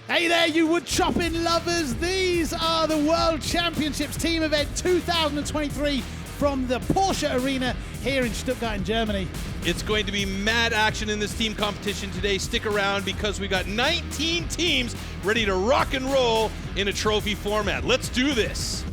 Hey there, you wood chopping lovers. These are the World Championships team event 2023 from the Porsche Arena here in Stuttgart in Germany. It's going to be mad action in this team competition today. Stick around because we got 19 teams ready to rock and roll in a trophy format. Let's do this.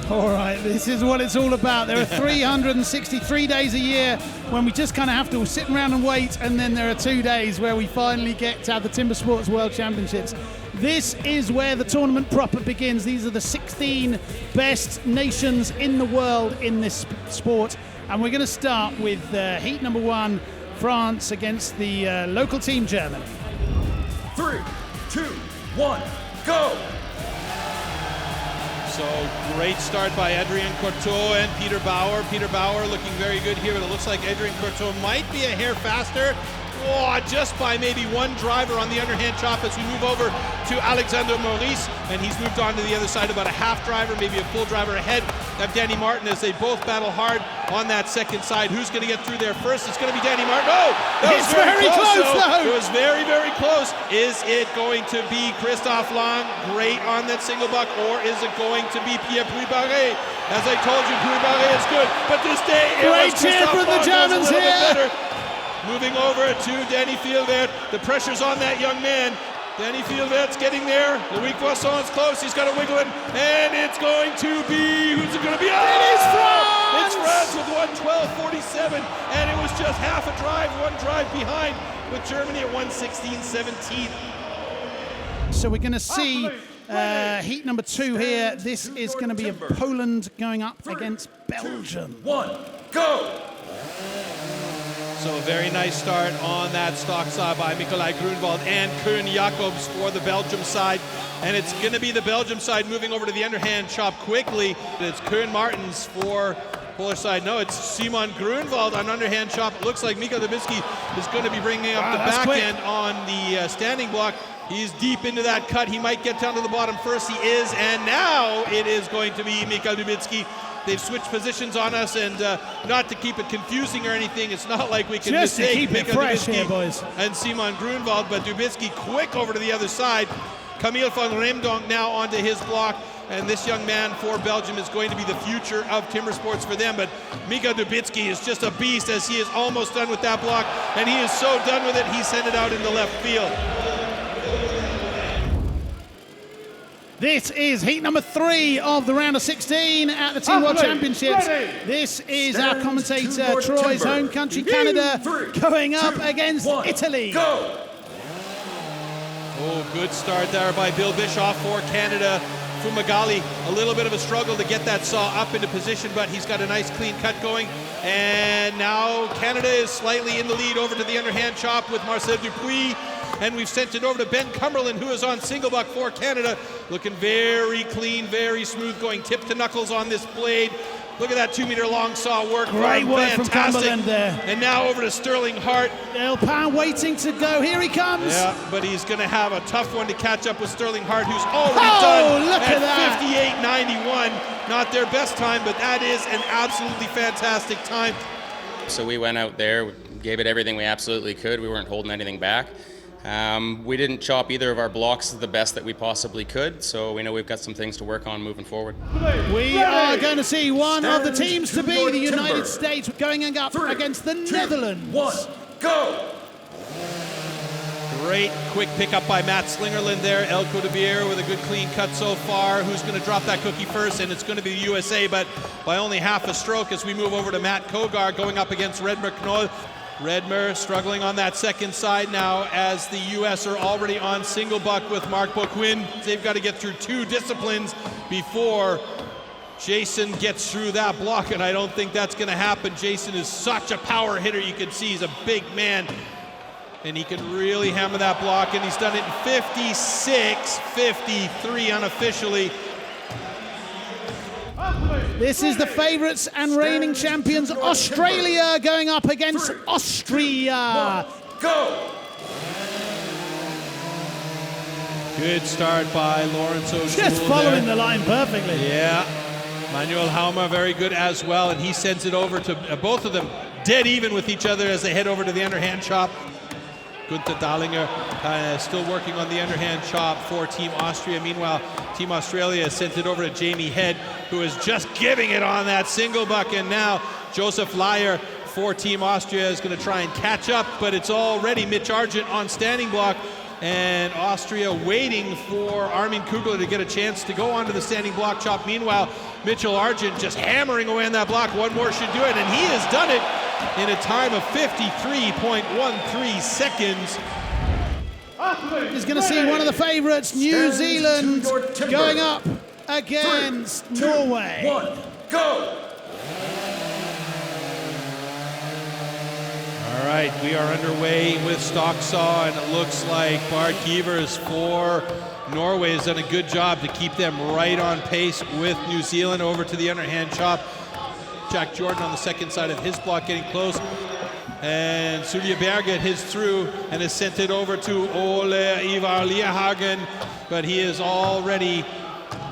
All right, this is what it's all about. There are 363 days a year when we just kind of have to sit around and wait, and then there are 2 days where we finally get to have the Timber Sports World Championships. This is where the tournament proper begins. These are the 16 best nations in the world in this sport, and we're going to start with heat number 1, France against the local team, Germany. 3, 2, 1, go! So great start by Adrien Courteau and Peter Bauer. Peter Bauer looking very good here, but it looks like Adrien Courteau might be a hair faster. Oh, just by maybe one driver on the underhand chop as we move over to Alexander Maurice, and he's moved on to the other side, about a half driver, maybe a full driver ahead of Danny Martin as they both battle hard on that second side. Who's going to get through there first? It's going to be Danny Martin. Oh, that was very close though. It was very, very close. Is it going to be Christophe Lang, great on that single buck, or is it going to be Pierre Puy-Barré? As I told you, Puy-Barré is good, but this day it was cheer from the Germans here. Moving over to Danny Fielvert. The pressure's on that young man. Danny Fielvert's getting there. Loic Voisson's close. He's got to wiggle it. And it's going to be... Who's it going to be? Oh! It is France! It's France with 1:12.47. And it was just half a drive, one drive behind with Germany at 1:16.17. So we're going to see heat number 2 here. This is going to be Poland going up against Belgium. 1, go! So a very nice start on that stock side by Nicolai Grunwald and Koen Jacobs for the Belgium side. And it's going to be the Belgium side moving over to the underhand chop quickly. It's Koen Martens for Polish side. No, it's Simon Grunwald on underhand chop. It looks like Mika Dubitsky is going to be bringing up the back end on the standing block. He's deep into that cut. He might get down to the bottom first. He is, and now it is going to be Mika Dubitsky. They've switched positions on us, and not to keep it confusing or anything, it's not like we can just mistake to keep it Mika fresh Dubitsky here, boys. And Simon Grunwald, but Dubitsky quick over to the other side. Camille van Remdonk now onto his block, and this young man for Belgium is going to be the future of timber sports for them. But Mika Dubitsky is just a beast as he is almost done with that block, and he is so done with it, he sent it out into left field. This is heat number 3 of the round of 16 at the Team World Championships. This is our commentator, Troy's home country, Canada, going up against Italy. Go! Oh, good start there by Bill Bischoff for Canada. Fumagalli, a little bit of a struggle to get that saw up into position, but he's got a nice clean cut going. And now Canada is slightly in the lead over to the underhand chop with Marcel Dupuis. And we've sent it over to Ben Cumberland, who is on single buck for Canada. Looking very clean, very smooth, going tip to knuckles on this blade. Look at that 2-meter long saw work. Great work from Cumberland there. And now over to Sterling Hart. El Pan waiting to go. Here he comes. Yeah, but he's going to have a tough one to catch up with Sterling Hart, who's already done look at that. 58.91. Not their best time, but that is an absolutely fantastic time. So we went out there, gave it everything we absolutely could. We weren't holding anything back. We didn't chop either of our blocks the best that we possibly could, so we know we've got some things to work on moving forward. We are going to see one of the teams to be the United States going up against the Netherlands. 1, go! Great quick pickup by Matt Slingerland there. Elko de Beer with a good clean cut so far. Who's going to drop that cookie first? And it's going to be the USA, but by only half a stroke as we move over to Matt Kogar going up against Redmer Knoll. Redmer struggling on that second side now as the U.S. are already on single buck with Mark Boquin. They've got to get through 2 disciplines before Jason gets through that block, and I don't think that's going to happen. Jason is such a power hitter. You can see he's a big man, and he can really hammer that block, and he's done it in 56-53 unofficially. This is the favourites and reigning champions, Australia, going up against Austria. Go! Good start by Lawrence O'Toole. Just following the line perfectly. Yeah. Manuel Haumer, very good as well, and he sends it over to both of them dead even with each other as they head over to the underhand chop. Gunther Dahlinger still working on the underhand chop for Team Austria. Meanwhile, Team Australia has sent it over to Jamie Head, who is just giving it on that single buck. And now Joseph Lyer for Team Austria is going to try and catch up, but it's already Mitch Argent on standing block. And Austria waiting for Armin Kugler to get a chance to go onto the standing block chop. Meanwhile, Mitchell Argent just hammering away on that block. One more should do it, and he has done it in a time of 53.13 seconds. He's going to see one of the favorites, New Zealand, going up against 3, 2, Norway. 1, go! All right, we are underway with stock saw, and it looks like Bart Gievers for Norway has done a good job to keep them right on pace with New Zealand. Over to the underhand chop. Jack Jordan on the second side of his block getting close. And Sulje Berget his through and has sent it over to Ole Ivar Liahagen, but he is already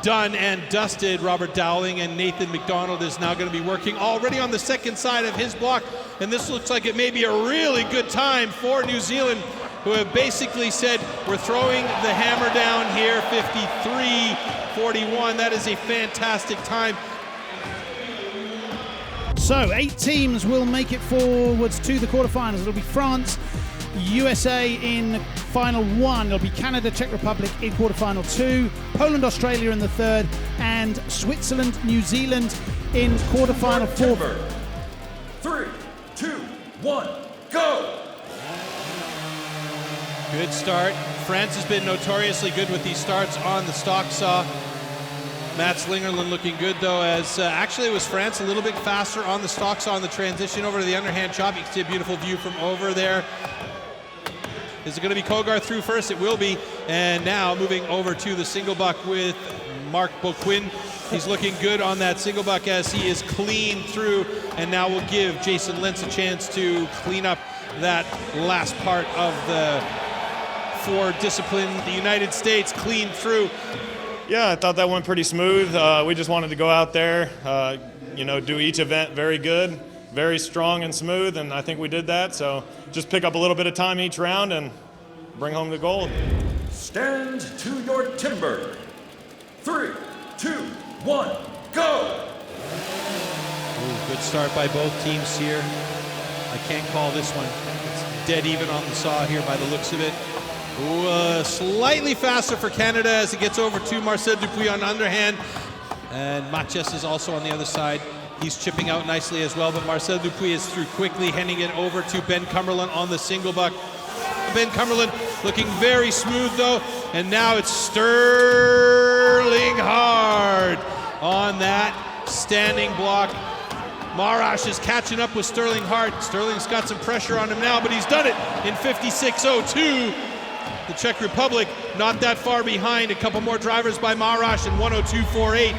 done and dusted. Robert Dowling, and Nathan McDonald is now going to be working already on the second side of his block, and this looks like it may be a really good time for New Zealand, who have basically said we're throwing the hammer down here. 53.41. That is a fantastic time. So 8 teams will make it forwards to the quarterfinals. It'll be France, USA in final 1. It'll be Canada, Czech Republic in quarterfinal 2, Poland, Australia in the 3rd, and Switzerland, New Zealand in quarterfinal 4. 3, 2, 1, go! Good start. France has been notoriously good with these starts on the stock saw. Matt Slingerland looking good, though, as actually it was France a little bit faster on the stock saw on the transition over to the underhand chop. You can see a beautiful view from over there. Is it going to be Kogar through first? It will be. And now moving over to the single buck with Mark Boquin. He's looking good on that single buck as he is clean through. And now we'll give Jason Lentz a chance to clean up that last part of the four discipline. The United States clean through. Yeah, I thought that went pretty smooth. We just wanted to go out there, do each event very good, very strong and smooth, and I think we did that. So just pick up a little bit of time each round and bring home the gold. Stand to your timber. 3, 2, 1, go! Ooh, good start by both teams here. I can't call this one. It's dead even on the saw here by the looks of it. Ooh, slightly faster for Canada as it gets over to Marcel Dupuis on underhand. And Matjes is also on the other side. He's chipping out nicely as well, but Marcel Dupuis is through quickly, handing it over to Ben Cumberland on the single buck. Ben Cumberland looking very smooth, though, and now it's Sterling Hard on that standing block. Marash is catching up with Sterling Hart. Sterling's got some pressure on him now, but he's done it in 56.02. The Czech Republic not that far behind. A couple more drivers by Marash in 102.48.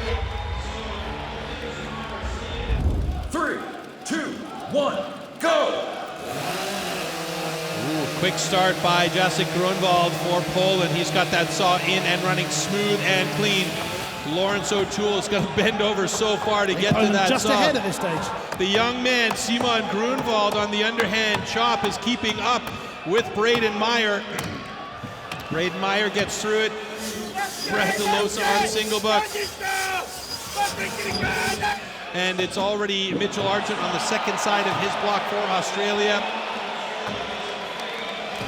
3, 2, 1, go! Ooh, quick start by Jacek Grunwald for Poland. He's got that saw in and running smooth and clean. Lawrence O'Toole has got to bend over so far to get to that just saw. ahead at this stage. The young man, Simon Grunwald, on the underhand chop is keeping up with Braden Meyer. Braden Meyer gets through it. Brad DeLosa on single buck. And it's already Mitchell Argent on the second side of his block for Australia.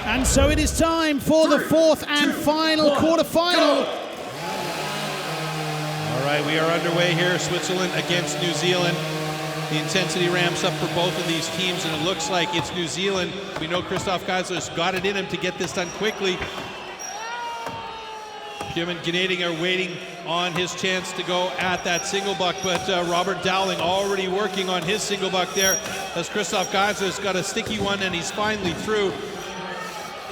And so it is time for the 4th and final quarterfinal. All right, we are underway here. Switzerland against New Zealand. The intensity ramps up for both of these teams, and it looks like it's New Zealand. We know Christoph Geisler's got it in him to get this done quickly. Kevin Gnadinger waiting on his chance to go at that single buck, but Robert Dowling already working on his single buck there as Christoph Geisler's got a sticky one and he's finally through.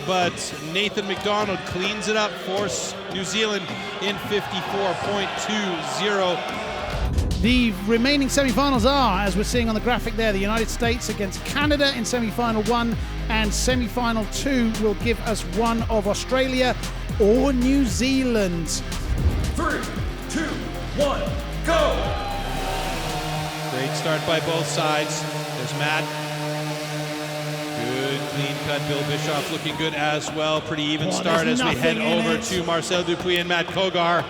But Nathan McDonald cleans it up for New Zealand in 54.20. The remaining semi-finals are, as we're seeing on the graphic there, the United States against Canada in semi-final 1, and semi-final 2 will give us one of Australia or New Zealand. 3, 2, 1, go! Great start by both sides. There's Matt. Good Clean cut. Bill Bischoff looking good as well. Pretty even start as we head over to Marcel Dupuis and Matt Kogar.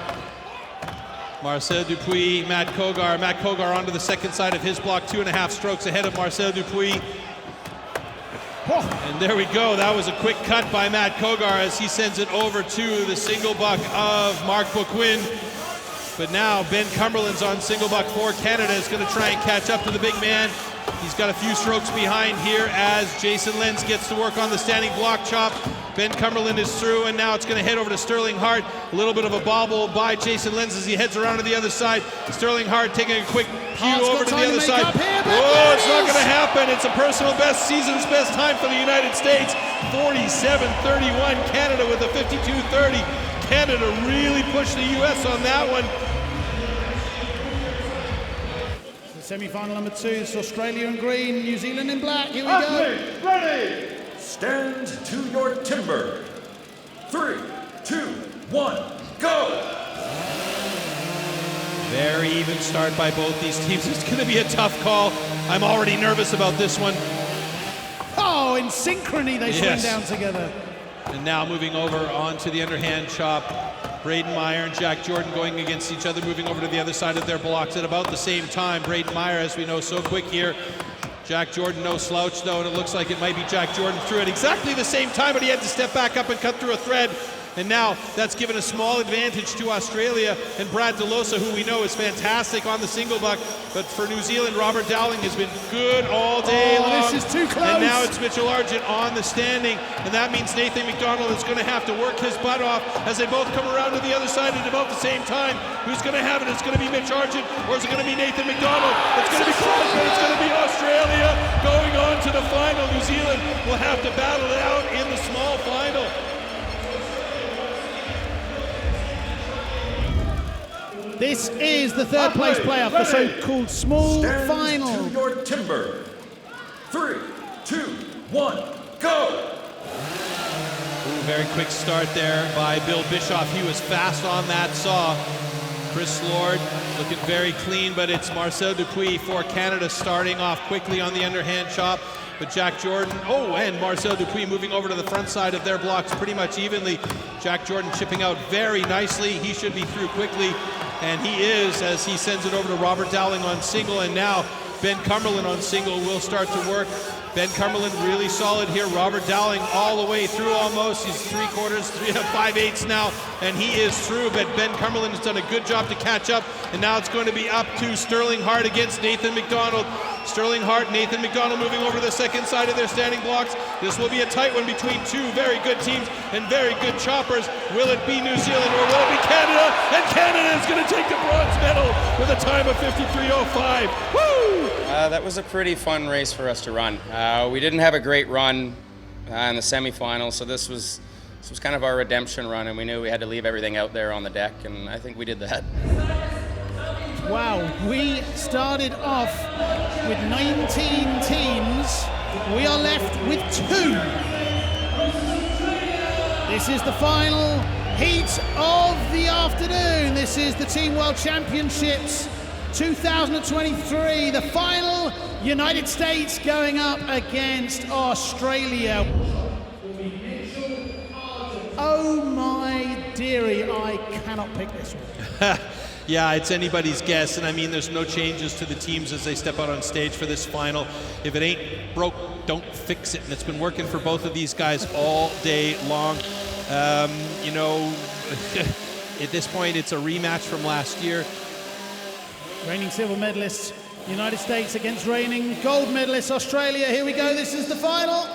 Marcel Dupuis, Matt Kogar. Matt Kogar onto the second side of his block, 2.5 strokes ahead of Marcel Dupuis. And there we go. That was a quick cut by Matt Kogar as he sends it over to the single buck of Mark Boquin. But now Ben Cumberland's on single buck for Canada, is going to try and catch up to the big man. He's got a few strokes behind here as Jason Lenz gets to work on the standing block chop. Ben Cumberland is through, and now it's going to head over to Sterling Hart. A little bit of a bobble by Jason Lenz as he heads around to the other side. Sterling Hart taking a quick pew over to the other side. Oh, it's not going to happen. It's a personal best, season's best time for the United States. 47.31, Canada with a 52.30. Canada really pushed the U.S. on that one. Semi-final number 2 is Australia in green, New Zealand in black. Here we go. Ready. Stand to your timber. 3, 2, 1, go. Very even start by both these teams. It's going to be a tough call. I'm already nervous about this one. Oh, in synchrony they swing down together. And now moving over onto the underhand chop. Braden Meyer and Jack Jordan going against each other, moving over to the other side of their blocks at about the same time. Braden Meyer, as we know, so quick here. Jack Jordan, no slouch though, and it looks like it might be Jack Jordan through at exactly the same time, but he had to step back up and cut through a thread. And now that's given a small advantage to Australia and Brad DeLosa, who we know is fantastic on the single buck. But for New Zealand, Robert Dowling has been good all day long. This is too close. And now it's Mitchell Argent on the standing. And that means Nathan McDonald is going to have to work his butt off as they both come around to the other side at about the same time. Who's going to have it? It's going to be Mitch Argent, or is it going to be Nathan McDonald? It's going to be close, but it's going to be Australia going on to the final. New Zealand will have to battle it out in the small final. This is the third place playoff, the so-called small final. Stand to your timber. 3, 2, 1, go. Ooh, very quick start there by Bill Bischoff. He was fast on that saw. Chris Lord looking very clean, but it's Marcel Dupuis for Canada starting off quickly on the underhand chop. But Jack Jordan, and Marcel Dupuis moving over to the front side of their blocks pretty much evenly. Jack Jordan chipping out very nicely. He should be through quickly, and he is, as he sends it over to Robert Dowling on single, and now Ben Cumberland on single will start to work. Ben Cumberland really solid here. Robert Dowling all the way through almost. He's 5/8 now, and he is through, but Ben Cumberland has done a good job to catch up, and now it's going to be up to Sterling Hart against Nathan McDonald. Sterling Hart, Nathan McDonald moving over to the second side of their standing blocks. This will be a tight one between two very good teams and very good choppers. Will it be New Zealand or will it be Canada? And Canada is going to take the bronze medal with a time of 53.05. Woo! That was a pretty fun race for us to run. We didn't have a great run in the semifinals, so this was kind of our redemption run, and we knew we had to leave everything out there on the deck, and I think we did that. Wow, we started off with 19 teams. We are left with 2. This is the final heat of the afternoon. This is the Team World Championships 2023. The final, United States going up against Australia. Oh my dearie, I cannot pick this one. Yeah, it's anybody's guess, and I mean, there's no changes to the teams as they step out on stage for this final. If it ain't broke, don't fix it, and it's been working for both of these guys all day long. At this point, it's a rematch from last year. Reigning silver medalists, United States against reigning gold medalists, Australia. Here we go, this is the final.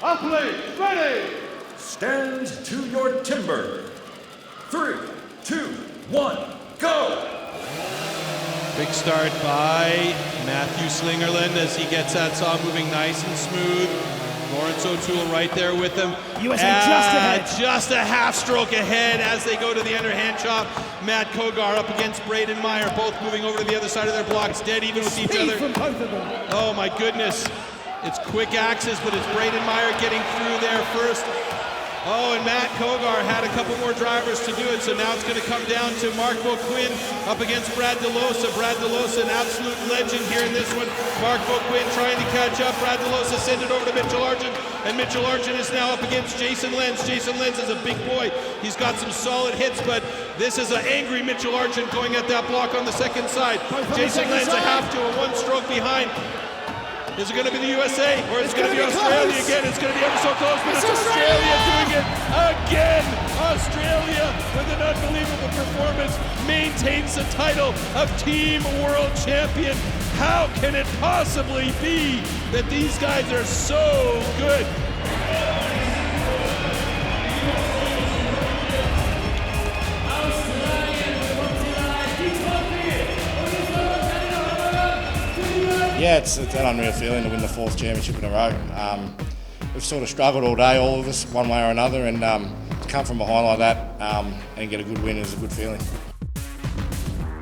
Athlete, ready. Stand to your timber. 3, 2, 1, go. Big start by Matthew Slingerland as he gets that saw moving nice and smooth. Lawrence O'Toole right there with him. USA just ahead. Just a half stroke ahead as they go to the underhand chop. Matt Kogar up against Braden Meyer, both moving over to the other side of their blocks, dead even with each other. From both of them. Oh my goodness. It's quick axes, but it's Braden Meyer getting through there first. Oh, and Matt Kogar had a couple more drivers to do it, so now it's going to come down to Mark Boquin up against Brad DeLosa. Brad DeLosa, an absolute legend here in this one. Mark Boquin trying to catch up. Brad DeLosa sent it over to Mitchell Argent, and Mitchell Argent is now up against Jason Lenz. Jason Lenz is a big boy. He's got some solid hits, but this is an angry Mitchell Argent going at that block on the second side. Jason Lenz a half to a one stroke behind. Is it going to be the USA, or is it going to be Australia close again? It's going to be ever so close, but it's Australia doing it again. Australia, with an unbelievable performance, maintains the title of Team World Champion. How can it possibly be that these guys are so good? Yeah, it's an unreal feeling to win the 4th championship in a row. We've sort of struggled all day, all of us, one way or another, and to come from behind like that and get a good win is a good feeling.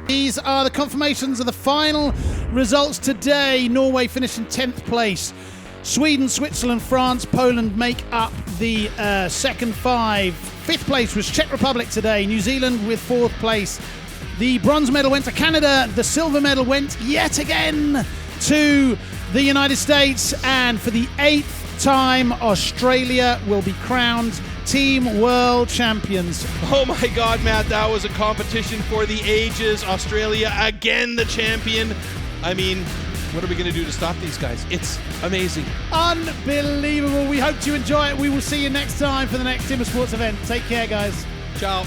These are the confirmations of the final results today. Norway finished in 10th place. Sweden, Switzerland, France, Poland make up the second 5. 5th place was Czech Republic today. New Zealand with 4th place. The bronze medal went to Canada. The silver medal went yet again to the United States, and for the 8th time, Australia will be crowned Team World Champions. Oh my God, Matt, that was a competition for the ages. Australia again the champion. I mean, what are we going to do to stop these guys? It's amazing. Unbelievable. We hope you enjoy it. We will see you next time for the next Timber Sports event. Take care, guys. Ciao.